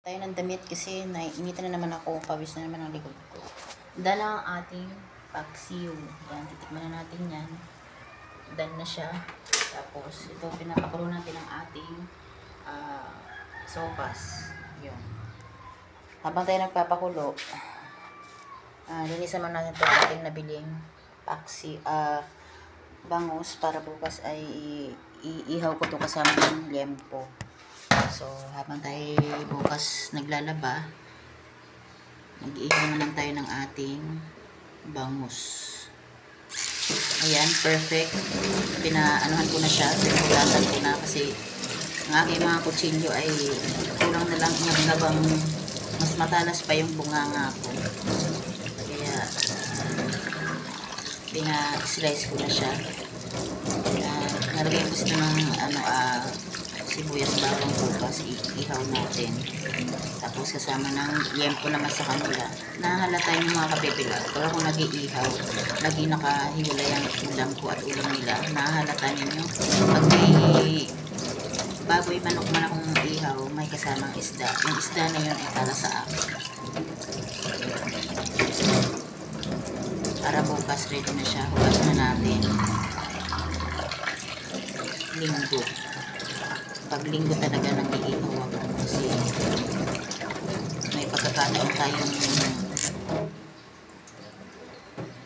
Tayo ng damit kasi naiinitan na naman ako, pawis na naman ang likod ko. Dala ang ating paksiw. Yan, titikman na natin yan. Dan na siya. Tapos, ito, pinapakulo natin ang ating sopas. Yun. Habang tayo nagpapakulo, linisan mo natin ito ating nabiling paksi, bangus para bukas ay iihaw ko ito kasama ng liempo. So, habang tayo bukas naglalaba, nag-iihaw naman tayo ng ating bangus. Ayan, perfect. Pinaanuhan ko na siya, pinugasan ko na kasi ang aking mga kutsilyo ay kulang na lang yung habang mas matalas pa yung bunganga ko. Kaya, pina-slice ko na siya. Nalagay ko sila ng sibuyas, bawang, bukas, ihaw natin. Tapos kasama ng liempo naman sa kanila. Nahalata yung mga kapipila. Pag ako nag-iihaw, lagi nakahiwalay ang ulam ko at ulam nila. Nahalata ninyo. Pag may baboy manok man akong ihaw, may kasamang isda. Yung isda na yun ay para sa akin. Para bukas ready na siya. Hugas na natin. Linggo. Pag linggo talaga nag-iihaw ako kasi may pagkakataon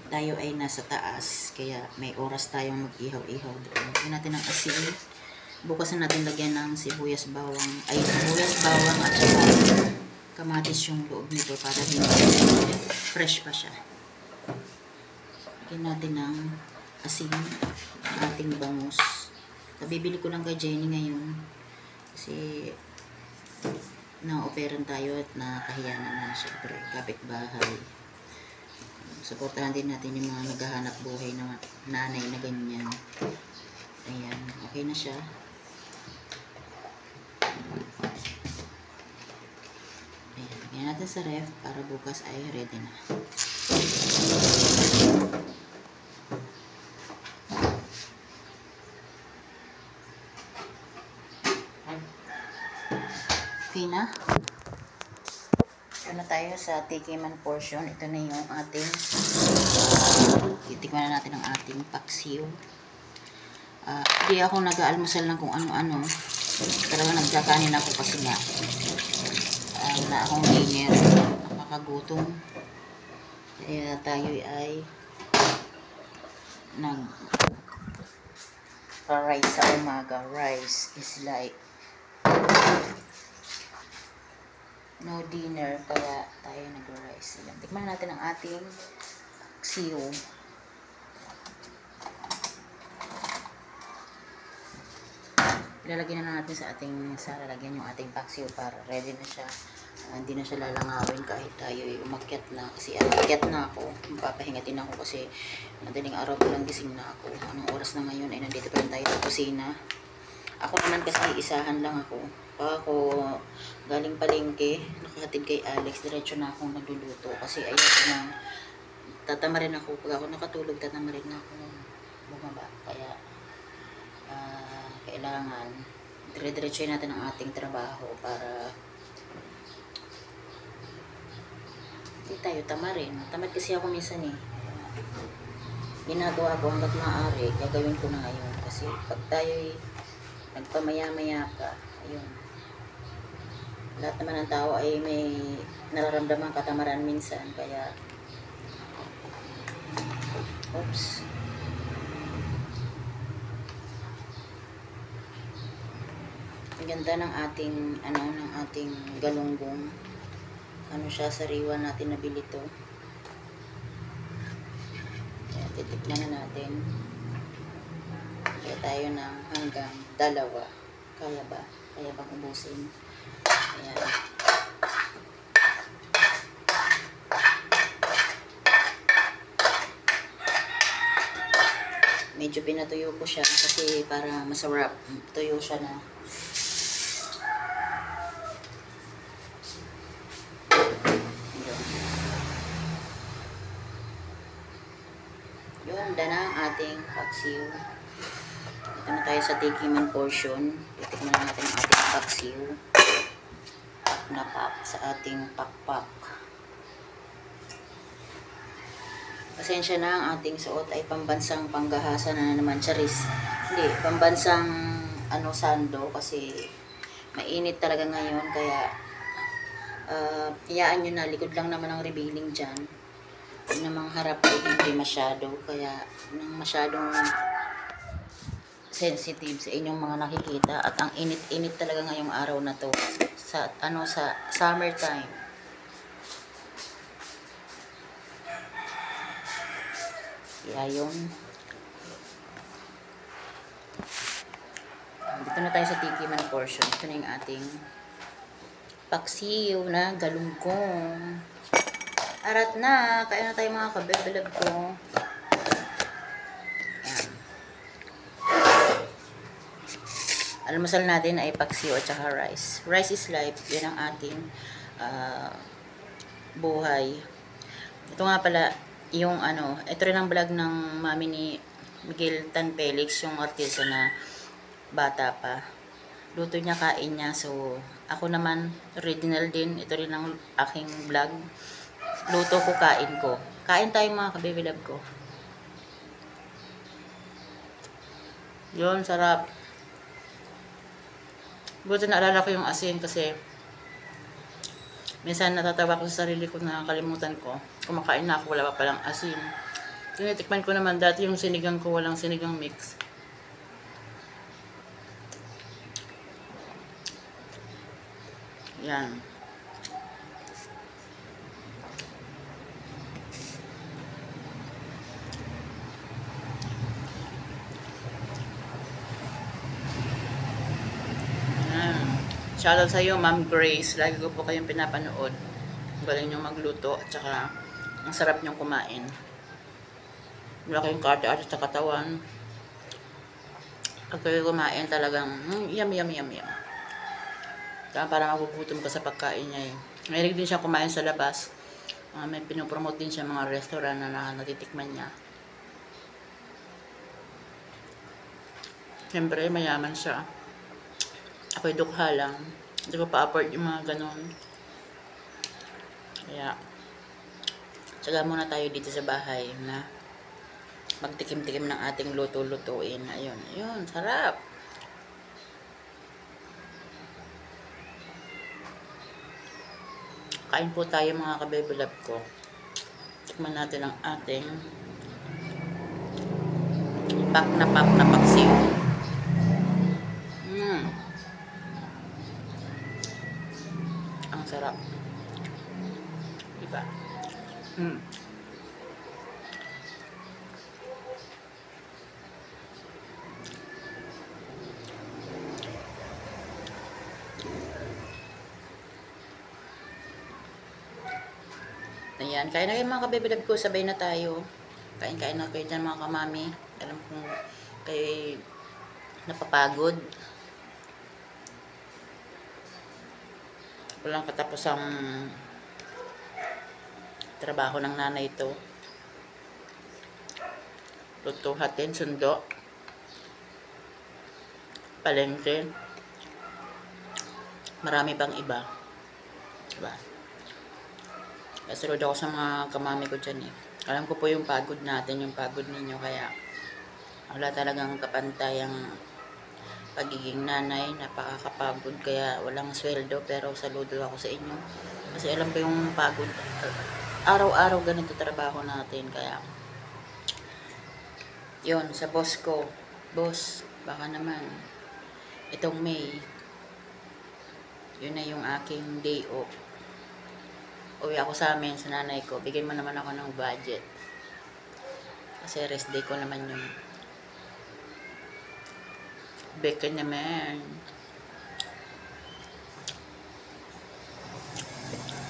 tayo ay nasa taas kaya may oras tayong mag-ihaw-ihaw doon. Lagyan natin ng asin. Bukas na natin lagyan ng sibuyas bawang at saka kamatis yung loob nito para hindi fresh pa siya. Lagyan natin ng asin ating bangus. Bibili ko lang kay Jenny ngayon kasi na-operan tayo at nakahiya naman syempre kapitbahay. Suportahan din natin yung mga naghahanap buhay na nanay na ganyan. Ayan, okay na siya. Ayan, lagyan natin sa ref para bukas ay ready na. Okay na. Ito na tayo sa tikiman portion. Ito na yung ating titikman na natin ang ating paksiw. Hindi ako nag-aalmusal ng kung ano-ano. Talaga nagkakanin ako kasi nga wala akong dinner. Nakakagutom. Kaya tayo ay rice sa umaga. Rice is like no dinner, kaya tayo nag-rice. Tikman natin ang ating paksiw. Ilalagyan na natin sa ating lalagyan yung ating paksiw para ready na siya. Hindi na siya lalangawin kahit tayo umakyat na kasi akyat na ako. Mapapahingatin ako kasi madaling araw ko lang gising na ako. Anong oras na ngayon ay nandito pa rin tayo sa kusina. Ako naman kasi isahan lang ako. Pag ako galing palengke, nakahatid kay Alex, diretso na akong nagluluto. Kasi ayoko na, tatama rin ako. Pag ako nakatulog, tatama rin ako bumaba. Kaya, kailangan, dire-diretsoy natin ang ating trabaho para hindi tayo tama rin. Tamad kasi ako minsan eh. Ginagawa ko hanggat maaari, gagawin ko na ngayon. Kasi pag tayo nagpamaya-maya ka, ayun. Lahat naman ng tao ay may nararamdaman katamaran minsan, kaya oops. Ang ganda ng ating galunggong. Ano siya, sariwa natin nabili to. Kaya titikman na natin. Kaya tayo ng hanggang 2. Kaya ba? Kaya bang ubusin? Ayan. Medyo pinatuyo ko siya kasi para masarap. Tuyo siya na. Yun, na ang ating paksiw. Ito na tayo sa tikiman portion. Titikman natin ang ating paksiw. na pack sa ating pakpak. Pasensya na, ang ating suot ay pambansang panggahasa na naman, charis. Hindi, pambansang sando kasi mainit talaga ngayon, kaya iyaan nyo na, likod lang naman ang revealing dyan. Huwag namang harap ay hindi masyado, kaya nang masyadong sensitive sa inyong mga nakikita. At ang init-init talaga ngayong araw na to sa sa summertime. Kaya yun. Dito na tayo sa tikiman portion. Ito na yung ating paksiw na galunggong. Arat na! Kaya na tayo mga kabebalab ko. Ayan. Almusal natin ay paksiw at saka rice. Rice is life. Yan ang ating buhay. Ito nga pala, yung ito rin ang vlog ng mami ni Miguel Tan Felix, yung artista na bata pa. Luto niya, kain niya. So, ako naman, original din. Ito rin ang aking vlog. Luto ko, kain ko. Kain tayo mga ka-baby love ko. Yun, sarap. Buti naalala ko yung asin kasi minsan natatawa ko sa sarili ko na kalimutan ko. Kumakain na ako, wala pa palang asin. Tinitikman ko naman dati yung sinigang ko, walang sinigang mix. Yan. Shoutout sa iyo, Ma'am Grace. Lagi ko po kayong pinapanood. Galing niyong magluto at saka ang sarap niyong kumain. Wala kayong karte-arte sa katawan. Pag kayo kumain talagang yum. Kaya parang magugutom ka sa pagkain niya eh. Mahilig din siya kumain sa labas. May pinopromote din siya mga restaurant na natitikman niya. Siyempre, mayaman siya. Ako'y dukha lang. Hindi ko pa-afford yung mga ganun. Kaya, tsaga muna tayo dito sa bahay na magtikim-tikim ng ating luto-lutuin. Ayun, sarap. Kain po tayo mga ka-baby love ko. Tikman natin ang ating pack na paksiw. Ang sarap. Diba? Ayan, kain na kayo mga kabebilab ko, sabay na tayo. Kain na kayo dyan mga kamami. Alam kong kayo napapagod. Walang katapusang trabaho ng nanay ito. Lutuhatin, sundo, palengke, marami pang iba. Diba? Kasunod ako sa mga kamami ko dyan eh. Alam ko po yung pagod natin, yung pagod ninyo, kaya wala talagang kapantayang pagiging nanay. Napakakapagod, kaya walang sweldo, pero saludo ako sa inyo kasi alam ko yung pagod. Araw-araw ganito trabaho natin, kaya yun, sa boss ko, boss, baka naman itong May, yun na yung aking day off. Uwi ako sa amin, sa nanay ko, bigyan mo naman ako ng budget kasi rest day ko naman yun. Bacon naman.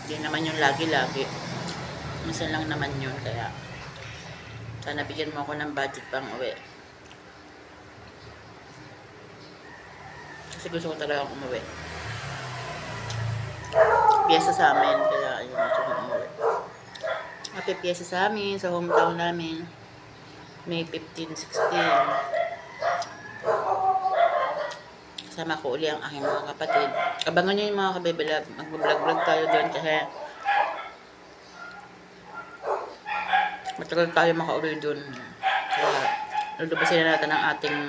Hindi naman yung lagi-lagi. Minsan lang naman yun. Kaya sana bigyan mo ako ng budget pang uwi. Kasi gusto ko talaga umuwi. Piyesa sa amin. Kaya ayun, gusto ko umuwi. Happy piyesa sa amin, sa hometown namin. May 15, 16. Kasama ko uli ang aking mga kapatid. Abangan nyo yung mga kabibilab. Mag-vlog-vlog tayo doon kasi matagal tayo makauwi doon. Kaya lulubasin na natin ang ating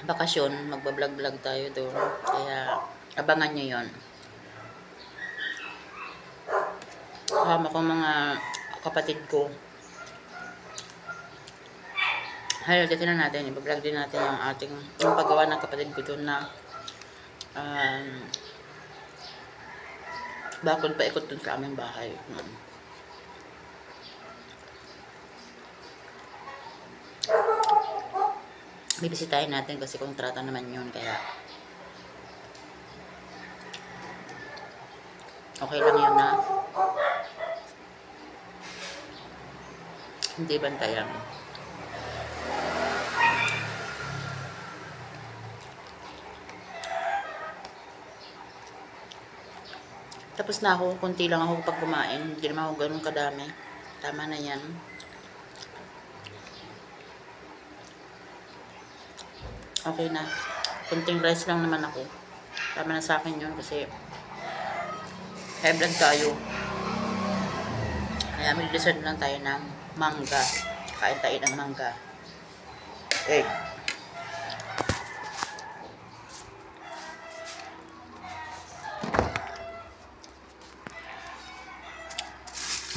bakasyon. Magbablog-vlog tayo doon. Kaya abangan nyo yon. Kasama ko mga kapatid ko. Highlight na natin, i-vlog din natin yung paggawa ng kapatid ko doon na bakod pa ikot doon sa aming bahay. Bibisitahin natin kasi kontrata naman yun, kaya okay lang yun na hindi bantayan. Tapos na ako, konti lang ako pag kumain. Hindi naman ako ganun kadami. Tama na yan. Okay na. Kunting rice lang naman ako. Tama na sa akin yun kasi high blood tayo. Kaya may dessert lang tayo ng mangga. Kain tayo ng mangga. Okay.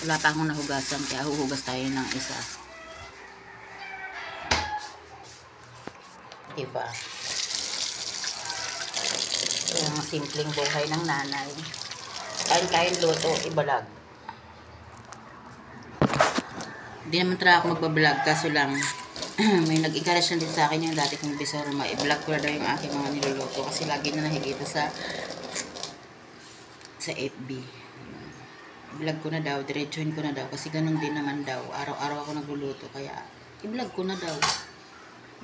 Wala pa akong nahugasan, kaya huhugas tayo ng isa. Diba? Yung simpleng buhay ng nanay. Kain-kain luto, ibalag. Hindi naman talaga ako magbablog, kaso lang may nag-encourage na din sa akin yung dati kong Bisorma. I-vlog ko na daw yung aking mga niluluto kasi lagi na nakikita sa FB. I-vlog ko na daw, diretsuhin ko na daw kasi ganun din naman daw. Araw-araw ako nagluluto kaya i-vlog ko na daw.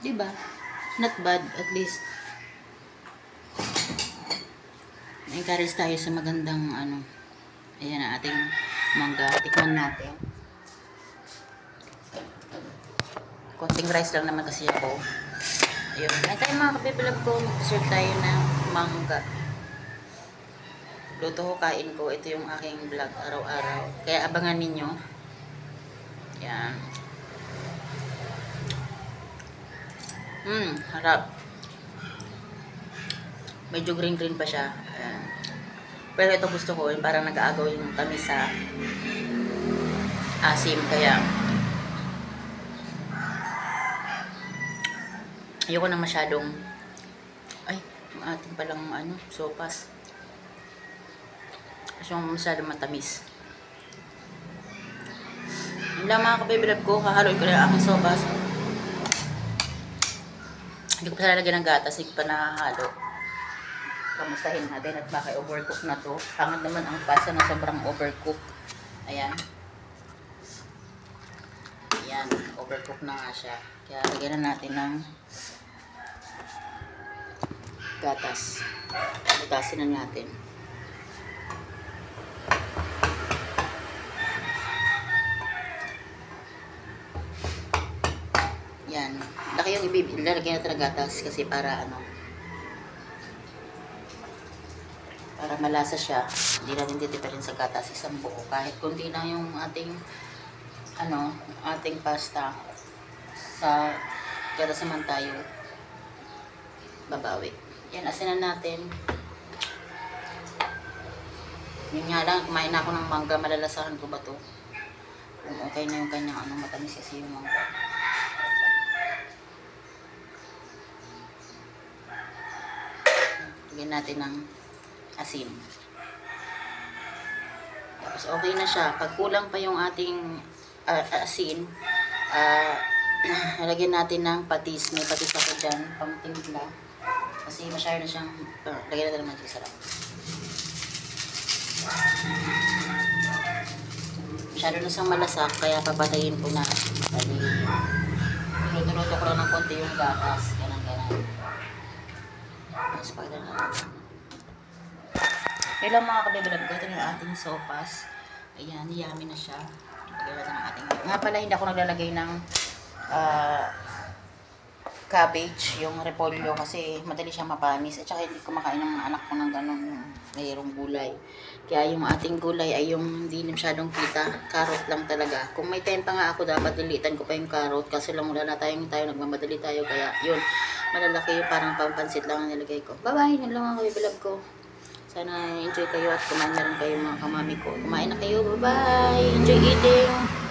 Diba? Not bad, at least na-encourage tayo sa magandang ayan na ating mangga. Tikman natin. Konting rice lang naman kasi ako. Ayun. Ay tayo mga kapibilab ko, mag-serve tayo ng mangga. Luto ko, kain ko. Ito yung aking vlog araw-araw. Kaya abangan ninyo. Yan. Harap. Medyo green-green pa siya. Ayan. Pero ito gusto ko, yung parang nag-aagaw yung tamis sa asim. Kaya ayoko na masyadong ating palang sopas. Kasi yung masyadong matamis. Yun lang mga kabibilab ko. Hahaluin ko na yung aking sopas. Hindi ko pa lalagyan ng gatas. Hindi ko pa nakahalo. Kamustahin natin at baka overcook na to. Pangit naman ang pasta na sobrang overcook. Ayan. Ayan. Overcook na nga siya. Kaya lagyan na natin ng gatas. Butasin na natin. Yan. Laki yung ilalagay natin ng gatas kasi para para malasa siya. Hindi natin titipirin sa gatas isang buo. Kahit kunti lang yung ating ating pasta sa gatas naman tayo babawi. Yan, asinan natin. Yun nga lang, kumain na ako ng mangga. Malalasahan ko ba to? Kung okay na yung kanyang matamis kasi yung mangga. Lagyan natin ng asin. Tapos okay na siya. Pag kulang pa yung ating asin, lagyan natin ng patis. May patis ako dyan, pangtimpla. Kasi masyado na siyang, lagyan natin naman siya sarap. Masyado na siyang malasak, kaya papatayin ko na. Luto-luto ko lang ng konti yung gatas. Ganan-ganan. Tapos pagdala natin. Kailang mga kabibilab ko, ito yung ating sopas. Ayan, yummy na siya. Lagyan natin ng ating. Nga pala, hindi ako naglalagay ng cabbage, yung repolyo, kasi madali siyang mapanis. At saka hindi kumakain ng mga anak ko ng ganun, yung mayroong gulay. Kaya yung ating gulay ay yung hindi masyadong kita, carrot lang talaga. Kung may time pa nga ako, dapat dilitan ko pa yung carrot, kasi lang wala na tayo, nagmamadali tayo. Kaya yun, malalaki yung parang pampansit lang ang nilagay ko. Bye-bye, yun lang ang vlog ko. Sana enjoy kayo at kumain na rin kayo mga kamami ko. Kumain na kayo, bye-bye! Enjoy eating!